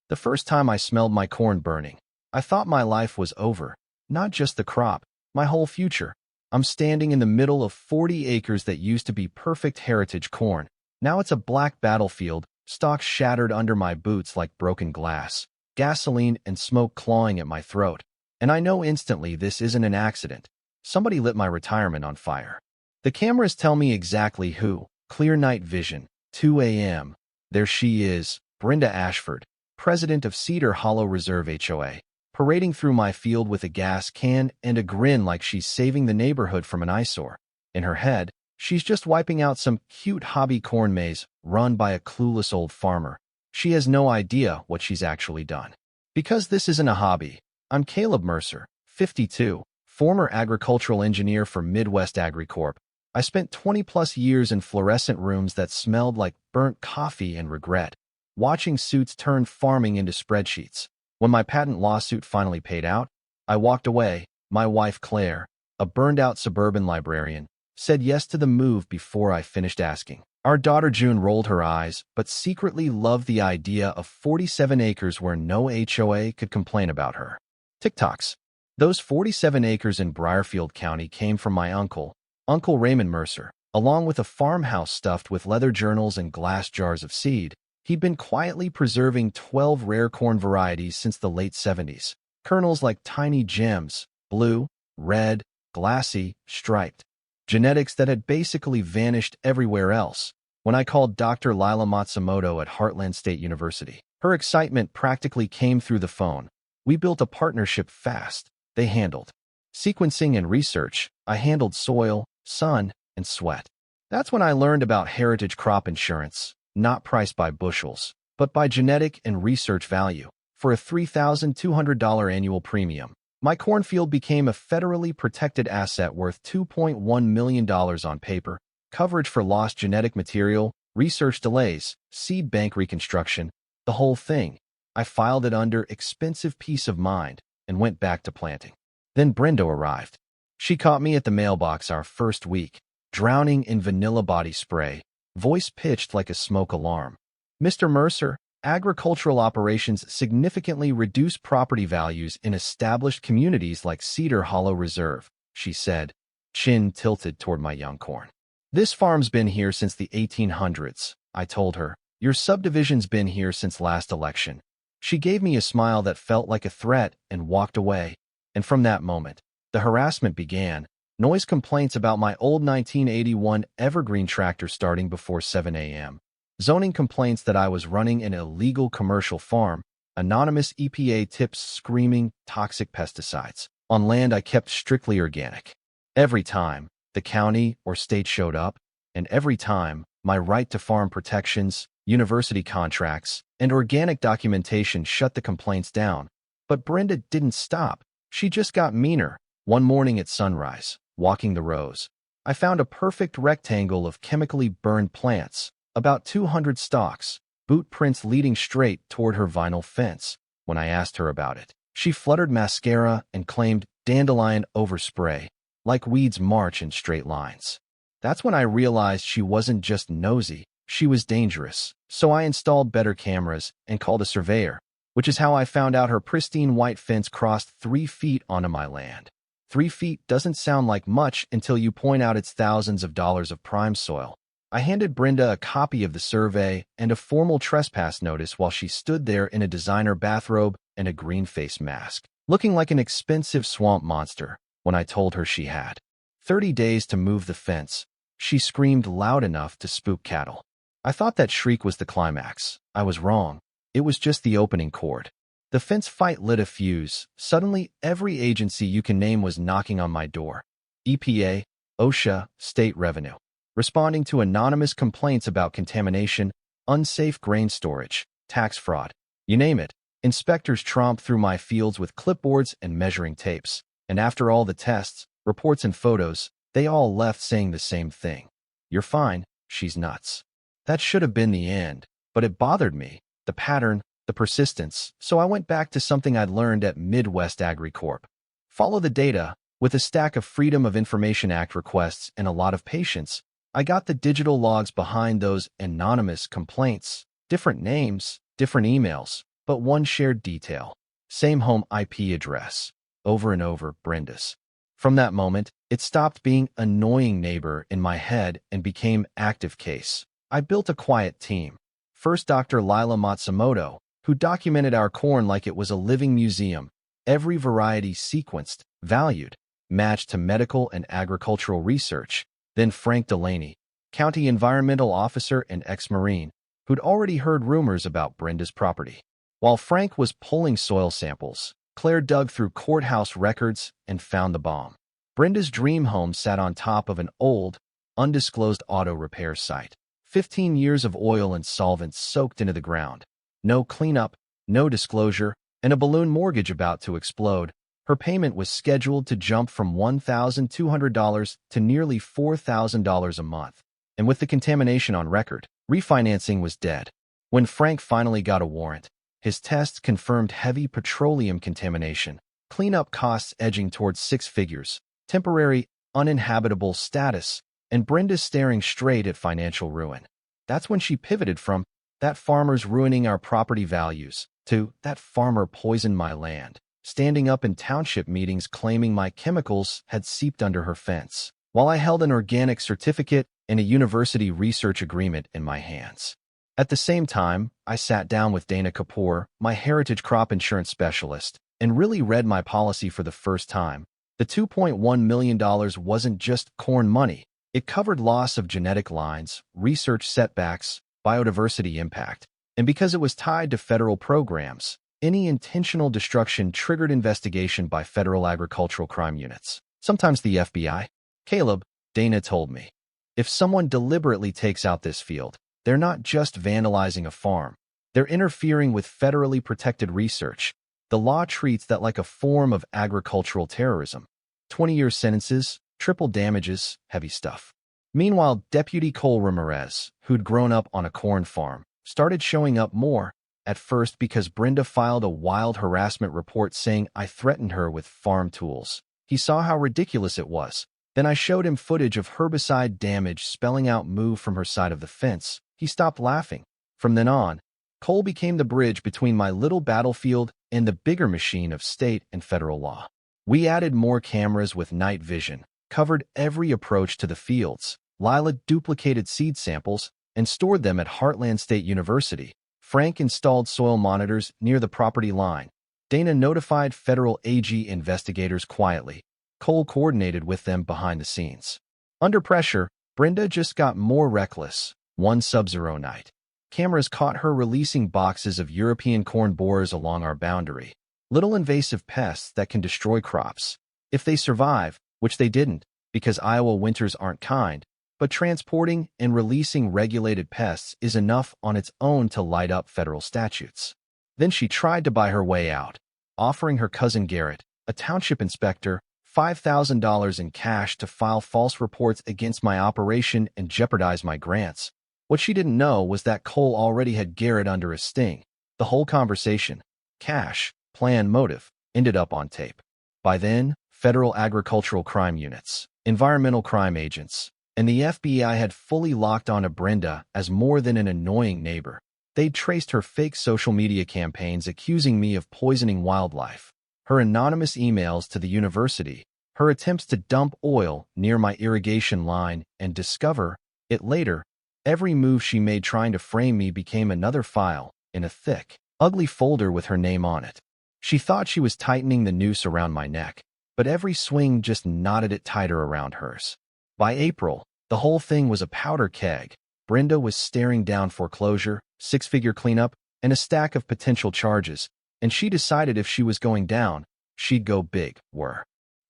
The first time I smelled my corn burning, I thought my life was over, not just the crop, my whole future. I'm standing in the middle of 40 acres that used to be perfect heritage corn. Now it's a black battlefield, stalks shattered under my boots like broken glass, gasoline and smoke clawing at my throat. And I know instantly this isn't an accident. Somebody lit my retirement on fire. The cameras tell me exactly who. Clear night vision, 2 a.m. There she is, Brenda Ashford, president of Cedar Hollow Reserve HOA, parading through my field with a gas can and a grin like she's saving the neighborhood from an eyesore. In her head, she's just wiping out some cute hobby corn maze run by a clueless old farmer. She has no idea what she's actually done. Because this isn't a hobby, I'm Caleb Mercer, 52, former agricultural engineer for Midwest AgriCorp. I spent 20-plus years in fluorescent rooms that smelled like burnt coffee and regret, watching suits turn farming into spreadsheets. When my patent lawsuit finally paid out, I walked away. My wife Claire, a burned-out suburban librarian, said yes to the move before I finished asking. Our daughter June rolled her eyes, but secretly loved the idea of 47 acres where no HOA could complain about her. TikToks. Those 47 acres in Briarfield County came from my uncle, Uncle Raymond Mercer, along with a farmhouse stuffed with leather journals and glass jars of seed. He'd been quietly preserving 12 rare corn varieties since the late 70s. Kernels like tiny gems, blue, red, glassy, striped. Genetics that had basically vanished everywhere else. When I called Dr. Lila Matsumoto at Heartland State University, her excitement practically came through the phone. We built a partnership fast. They handled sequencing and research. I handled soil, sun, and sweat. That's when I learned about heritage crop insurance, not priced by bushels, but by genetic and research value. For a $3,200 annual premium, my cornfield became a federally protected asset worth $2.1 million on paper, coverage for lost genetic material, research delays, seed bank reconstruction, the whole thing. I filed it under expensive peace of mind and went back to planting. Then Brenda arrived. She caught me at the mailbox our first week, drowning in vanilla body spray, voice pitched like a smoke alarm. Mr. Mercer, agricultural operations significantly reduce property values in established communities like Cedar Hollow Reserve, she said, chin tilted toward my young corn. This farm's been here since the 1800s, I told her. Your subdivision's been here since last election. She gave me a smile that felt like a threat and walked away. And from that moment, the harassment began. Noise complaints about my old 1981 Evergreen tractor starting before 7 a.m. Zoning complaints that I was running an illegal commercial farm. Anonymous EPA tips screaming toxic pesticides on land I kept strictly organic. Every time the county or state showed up, and every time my right to farm protections, university contracts, and organic documentation shut the complaints down. But Brenda didn't stop. She just got meaner. One morning at sunrise, walking the rows, I found a perfect rectangle of chemically burned plants, about 200 stalks, boot prints leading straight toward her vinyl fence. When I asked her about it, she fluttered mascara and claimed dandelion overspray, like weeds march in straight lines. That's when I realized she wasn't just nosy, she was dangerous. So I installed better cameras and called a surveyor, which is how I found out her pristine white fence crossed 3 feet onto my land. 3 feet doesn't sound like much until you point out it's thousands of dollars of prime soil. I handed Brenda a copy of the survey and a formal trespass notice while she stood there in a designer bathrobe and a green face mask, looking like an expensive swamp monster. When I told her she had 30 days to move the fence, she screamed loud enough to spook cattle. I thought that shriek was the climax. I was wrong. It was just the opening chord. The fence fight lit a fuse. Suddenly, every agency you can name was knocking on my door. EPA, OSHA, state revenue. Responding to anonymous complaints about contamination, unsafe grain storage, tax fraud. You name it. Inspectors tromped through my fields with clipboards and measuring tapes. And after all the tests, reports and photos, they all left saying the same thing. You're fine, she's nuts. That should have been the end, but it bothered me. The pattern, the persistence, so I went back to something I'd learned at Midwest AgriCorp. Follow the data. With a stack of Freedom of Information Act requests and a lot of patience, I got the digital logs behind those anonymous complaints. Different names, different emails, but one shared detail. Same home IP address. Over and over, Brenda's. From that moment, it stopped being annoying neighbor in my head and became active case. I built a quiet team. First, Dr. Lila Matsumoto, who documented our corn like it was a living museum. Every variety sequenced, valued, matched to medical and agricultural research. Then Frank Delaney, county environmental officer and ex-Marine, who'd already heard rumors about Brenda's property. While Frank was pulling soil samples, Claire dug through courthouse records and found the bomb. Brenda's dream home sat on top of an old, undisclosed auto repair site. 15 years of oil and solvents soaked into the ground. No cleanup, no disclosure, and a balloon mortgage about to explode. Her payment was scheduled to jump from $1,200 to nearly $4,000 a month. And with the contamination on record, refinancing was dead. When Frank finally got a warrant, his tests confirmed heavy petroleum contamination, cleanup costs edging towards 6 figures, temporary, uninhabitable status, and Brenda staring straight at financial ruin. That's when she pivoted from, "That farmer's ruining our property values," to, "That farmer poisoned my land," standing up in township meetings claiming my chemicals had seeped under her fence, while I held an organic certificate and a university research agreement in my hands. At the same time, I sat down with Dana Kapoor, my heritage crop insurance specialist, and really read my policy for the first time. The $2.1 million wasn't just corn money. It covered loss of genetic lines, research setbacks, biodiversity impact, and because it was tied to federal programs, any intentional destruction triggered investigation by federal agricultural crime units, sometimes the FBI. "Caleb," Dana told me, "if someone deliberately takes out this field, they're not just vandalizing a farm. They're interfering with federally protected research. The law treats that like a form of agricultural terrorism. 20-year sentences, triple damages, heavy stuff." Meanwhile, Deputy Cole Ramirez, who'd grown up on a corn farm, started showing up more, at first because Brenda filed a wild harassment report saying I threatened her with farm tools. He saw how ridiculous it was. Then I showed him footage of herbicide damage spelling out "move" from her side of the fence. He stopped laughing. From then on, Cole became the bridge between my little battlefield and the bigger machine of state and federal law. We added more cameras with night vision, covered every approach to the fields. Lila duplicated seed samples and stored them at Heartland State University. Frank installed soil monitors near the property line. Dana notified federal AG investigators quietly. Cole coordinated with them behind the scenes. Under pressure, Brenda just got more reckless. One sub-zero night, cameras caught her releasing boxes of European corn borers along our boundary. Little invasive pests that can destroy crops. If they survive, which they didn't, because Iowa winters aren't kind, but transporting and releasing regulated pests is enough on its own to light up federal statutes. Then she tried to buy her way out, offering her cousin Garrett, a township inspector, $5,000 in cash to file false reports against my operation and jeopardize my grants. What she didn't know was that Cole already had Garrett under a sting. The whole conversation, cash, plan, motive, ended up on tape. By then, federal agricultural crime units, environmental crime agents, and the FBI had fully locked onto Brenda as more than an annoying neighbor. They'd traced her fake social media campaigns accusing me of poisoning wildlife, her anonymous emails to the university, her attempts to dump oil near my irrigation line and discover it later. Every move she made trying to frame me became another file in a thick, ugly folder with her name on it. She thought she was tightening the noose around my neck, but every swing just knotted it tighter around hers. By April, the whole thing was a powder keg. Brenda was staring down foreclosure, 6-figure cleanup, and a stack of potential charges, and she decided if she was going down, she'd go big.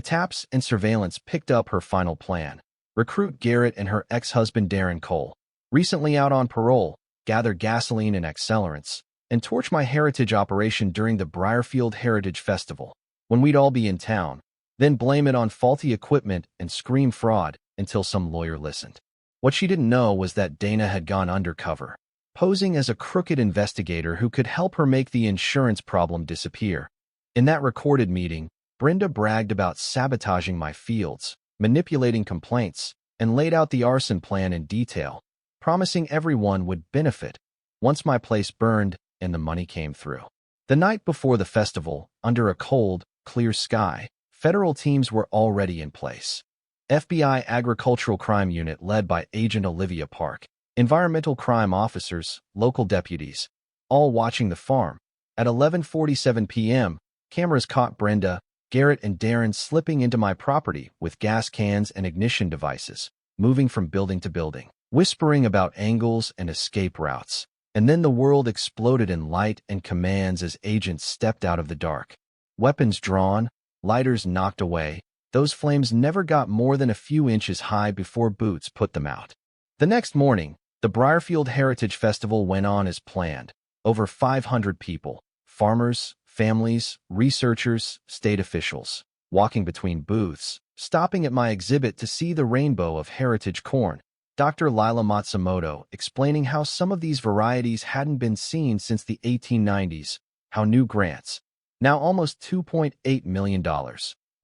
Taps and surveillance picked up her final plan. Recruit Garrett and her ex-husband Darren Cole, recently out on parole, gather gasoline and accelerants, and torch my heritage operation during the Briarfield Heritage Festival, when we'd all be in town, then blame it on faulty equipment and scream fraud until some lawyer listened. What she didn't know was that Dana had gone undercover, posing as a crooked investigator who could help her make the insurance problem disappear. In that recorded meeting, Brenda bragged about sabotaging my fields, manipulating complaints, and laid out the arson plan in detail, promising everyone would benefit once my place burned and the money came through. The night before the festival, under a cold, clear sky, federal teams were already in place. FBI Agricultural Crime Unit led by Agent Olivia Park, environmental crime officers, local deputies, all watching the farm. At 11:47 p.m., cameras caught Brenda, Garrett, and Darren slipping into my property with gas cans and ignition devices, moving from building to building, whispering about angles and escape routes. And then the world exploded in light and commands as agents stepped out of the dark. Weapons drawn, lighters knocked away. Those flames never got more than a few inches high before boots put them out. The next morning, the Briarfield Heritage Festival went on as planned. Over 500 people, farmers, families, researchers, state officials, walking between booths, stopping at my exhibit to see the rainbow of heritage corn. Dr. Lila Matsumoto explaining how some of these varieties hadn't been seen since the 1890s, how new grants, now almost $2.8 million,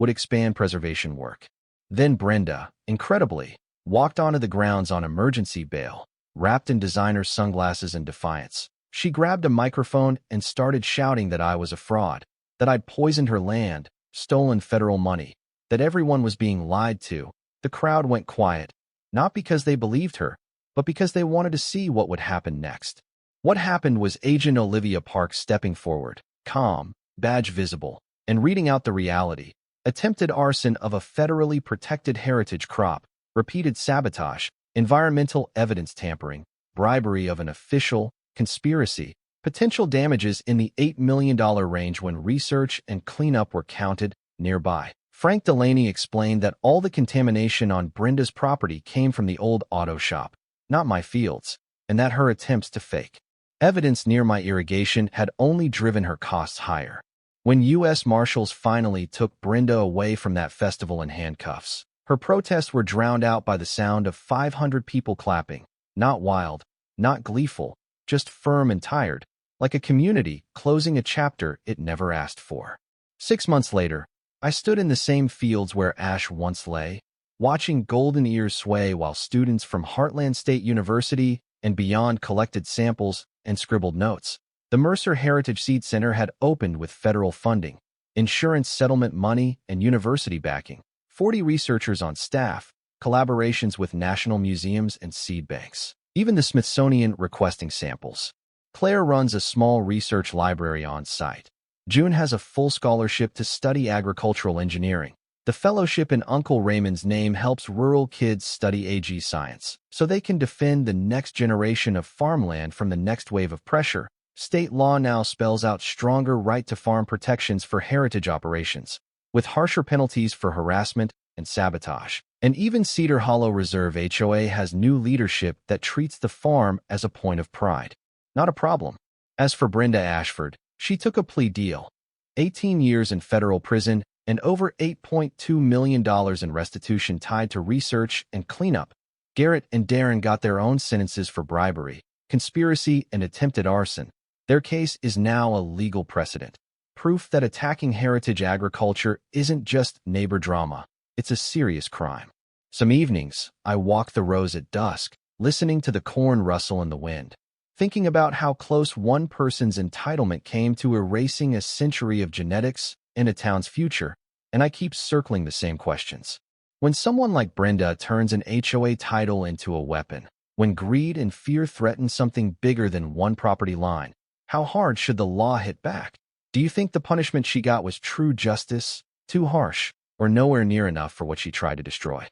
would expand preservation work. Then Brenda, incredibly, walked onto the grounds on emergency bail, wrapped in designer sunglasses and defiance. She grabbed a microphone and started shouting that I was a fraud, that I'd poisoned her land, stolen federal money, that everyone was being lied to. The crowd went quiet, not because they believed her, but because they wanted to see what would happen next. What happened was Agent Olivia Park stepping forward, calm, badge visible, and reading out the reality. Attempted arson of a federally protected heritage crop, repeated sabotage, environmental evidence tampering, bribery of an official, conspiracy, potential damages in the $8 million range when research and cleanup were counted nearby. Frank Delaney explained that all the contamination on Brenda's property came from the old auto shop, not my fields, and that her attempts to fake evidence near my irrigation had only driven her costs higher. When U.S. Marshals finally took Brenda away from that festival in handcuffs, her protests were drowned out by the sound of 500 people clapping, not wild, not gleeful, just firm and tired, like a community closing a chapter it never asked for. 6 months later, I stood in the same fields where ash once lay, watching golden ears sway while students from Heartland State University and beyond collected samples and scribbled notes. The Mercer Heritage Seed Center had opened with federal funding, insurance settlement money, and university backing, 40 researchers on staff, collaborations with national museums and seed banks, even the Smithsonian requesting samples. Claire runs a small research library on site. June has a full scholarship to study agricultural engineering. The fellowship in Uncle Raymond's name helps rural kids study AG science, so they can defend the next generation of farmland from the next wave of pressure. State law now spells out stronger right-to-farm protections for heritage operations, with harsher penalties for harassment and sabotage. And even Cedar Hollow Reserve HOA has new leadership that treats the farm as a point of pride, not a problem. As for Brenda Ashford, she took a plea deal, 18 years in federal prison and over $8.2 million in restitution tied to research and cleanup. Garrett and Darren got their own sentences for bribery, conspiracy, and attempted arson. Their case is now a legal precedent, proof that attacking heritage agriculture isn't just neighbor drama, it's a serious crime. Some evenings, I walk the rows at dusk, listening to the corn rustle in the wind, thinking about how close one person's entitlement came to erasing a century of genetics and a town's future, and I keep circling the same questions. When someone like Brenda turns an HOA title into a weapon, when greed and fear threaten something bigger than one property line, how hard should the law hit back? Do you think the punishment she got was true justice, too harsh, or nowhere near enough for what she tried to destroy?